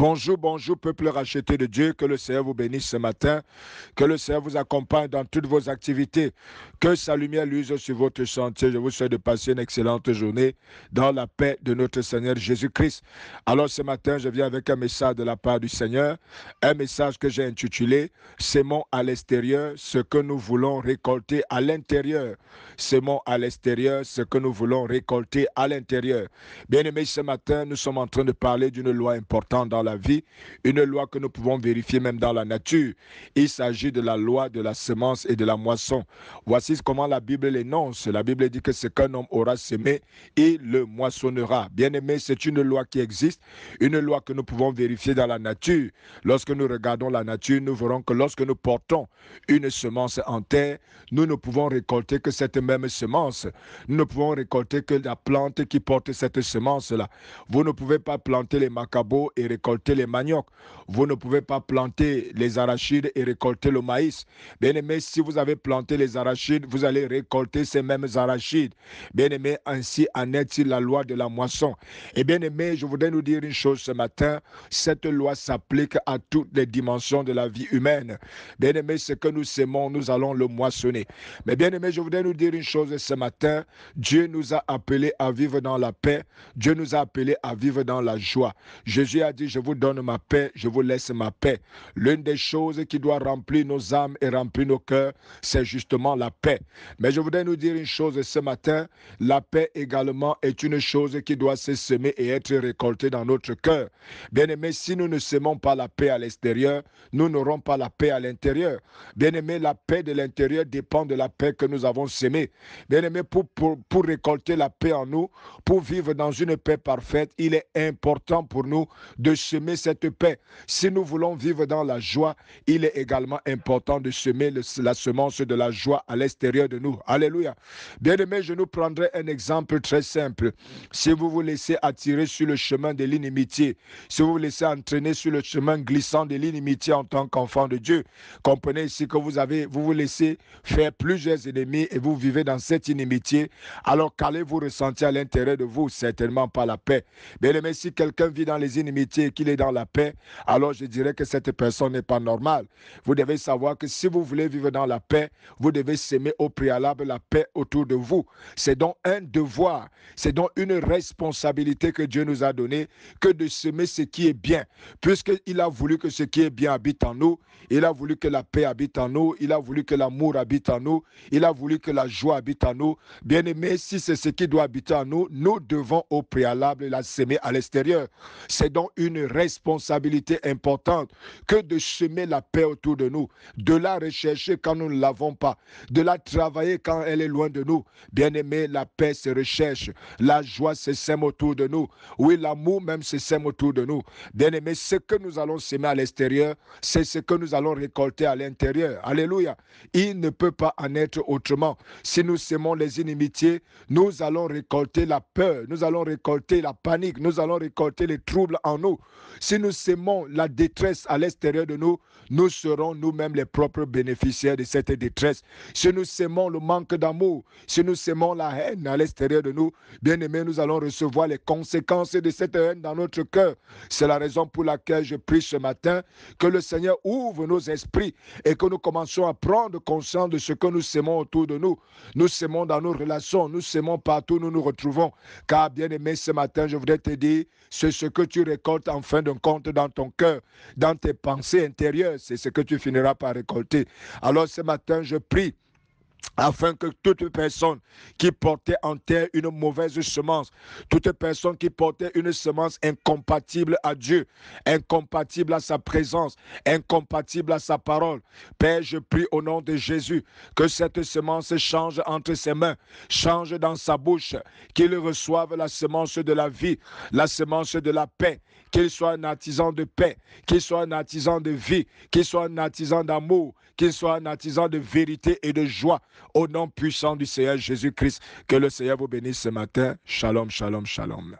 Bonjour, bonjour, peuple racheté de Dieu. Que le Seigneur vous bénisse ce matin. Que le Seigneur vous accompagne dans toutes vos activités. Que sa lumière luise sur votre sentier. Je vous souhaite de passer une excellente journée dans la paix de notre Seigneur Jésus-Christ. Alors ce matin, je viens avec un message de la part du Seigneur. Un message que j'ai intitulé « Sémons à l'extérieur ce que nous voulons récolter à l'intérieur ». Sémons à l'extérieur ce que nous voulons récolter à l'intérieur. Bien-aimés, ce matin, nous sommes en train de parler d'une loi importante dans la vie, une loi que nous pouvons vérifier même dans la nature. Il s'agit de la loi de la semence et de la moisson. Voici comment la Bible l'énonce. La Bible dit que ce qu'un homme aura semé, il le moissonnera. Bien-aimés, c'est une loi qui existe, une loi que nous pouvons vérifier dans la nature. Lorsque nous regardons la nature, nous verrons que lorsque nous portons une semence en terre, nous ne pouvons récolter que cette même semence. Nous ne pouvons récolter que la plante qui porte cette semence-là. Vous ne pouvez pas planter les macabots et récolter les maniocs. Vous ne pouvez pas planter les arachides et récolter le maïs. Bien-aimé, si vous avez planté les arachides, vous allez récolter ces mêmes arachides. Bien-aimé, ainsi en est-il la loi de la moisson. Et bien-aimé, je voudrais nous dire une chose ce matin. Cette loi s'applique à toutes les dimensions de la vie humaine. Bien-aimé, ce que nous sémons, nous allons le moissonner. Mais bien-aimé, je voudrais nous dire une chose ce matin. Dieu nous a appelés à vivre dans la paix. Dieu nous a appelés à vivre dans la joie. Jésus a dit, je vous donne ma paix, je vous laisse ma paix. L'une des choses qui doit remplir nos âmes et remplir nos cœurs, c'est justement la paix. Mais je voudrais nous dire une chose ce matin, la paix également est une chose qui doit se semer et être récoltée dans notre cœur. Bien-aimés, si nous ne semons pas la paix à l'extérieur, nous n'aurons pas la paix à l'intérieur. Bien-aimés, la paix de l'intérieur dépend de la paix que nous avons semée. Bien-aimés, pour récolter la paix en nous, pour vivre dans une paix parfaite, il est important pour nous de semer cette paix. Si nous voulons vivre dans la joie, il est également important de semer la semence de la joie à l'extérieur de nous. Alléluia. Bien-aimés, je nous prendrai un exemple très simple. Si vous vous laissez attirer sur le chemin de l'inimitié, si vous vous laissez entraîner sur le chemin glissant de l'inimitié en tant qu'enfant de Dieu, comprenez ici que vous vous laissez faire plusieurs ennemis et vous vivez dans cette inimitié, alors qu'allez-vous ressentir à l'intérieur de vous? Certainement pas la paix. Bien aimé, si quelqu'un vit dans les inimitiés et qu'il est dans la paix, alors je dirais que cette personne n'est pas normale. Vous devez savoir que si vous voulez vivre dans la paix, vous devez s'aimer au préalable la paix autour de vous. C'est donc un devoir, c'est donc une responsabilité que Dieu nous a donnée que de semer ce qui est bien. Puisqu'il a voulu que ce qui est bien habite en nous, il a voulu que la paix habite en nous, il a voulu que l'amour habite en nous, il a voulu que la joie habite en nous. Bien aimé, si c'est ce qui doit habiter en nous, nous devons au préalable la semer à l'extérieur. C'est donc une responsabilité importante que de semer la paix autour de nous, de la rechercher quand nous ne l'avons pas, de la travailler quand elle est loin de nous. Bien aimé, la paix se recherche, la joie se sème autour de nous. Oui, l'amour même se sème autour de nous. Bien aimé, ce que nous allons semer à l'extérieur, c'est ce que nous allons récolter à l'intérieur. Alléluia. Il ne peut pas en être autrement. Si nous sémons les inimitiés, nous allons récolter la peur, nous allons récolter la panique, nous allons récolter les troubles en nous. Si nous sémons la détresse à l'extérieur de nous, nous serons nous-mêmes les propres bénéficiaires de cette détresse. Si nous sémons le manque d'amour, si nous sémons la haine à l'extérieur de nous, bien aimés, nous allons recevoir les conséquences de cette haine dans notre cœur. C'est la raison pour laquelle je prie ce matin que le Seigneur ouvre nos esprits et que nous commencions à prendre conscience de ce que nous sémons autour de nous. Nous sémons dans nos relations, nous sémons partout où nous nous retrouvons. Car bien aimé, ce matin, je voudrais te dire, c'est ce que tu récoltes en fin de compte dans ton cœur, dans tes pensées intérieures, c'est ce que tu finiras par récolter. Alors ce matin, je prie afin que toute personne qui portait en terre une mauvaise semence, toute personne qui portait une semence incompatible à Dieu, incompatible à sa présence, incompatible à sa parole, Père, je prie au nom de Jésus que cette semence change entre ses mains, change dans sa bouche, qu'il reçoive la semence de la vie, la semence de la paix, qu'il soit un artisan de paix, qu'il soit un artisan de vie, qu'il soit un artisan d'amour, qu'il soit un artisan de vérité et de joie. Au nom puissant du Seigneur Jésus-Christ, que le Seigneur vous bénisse ce matin. Shalom, shalom, shalom.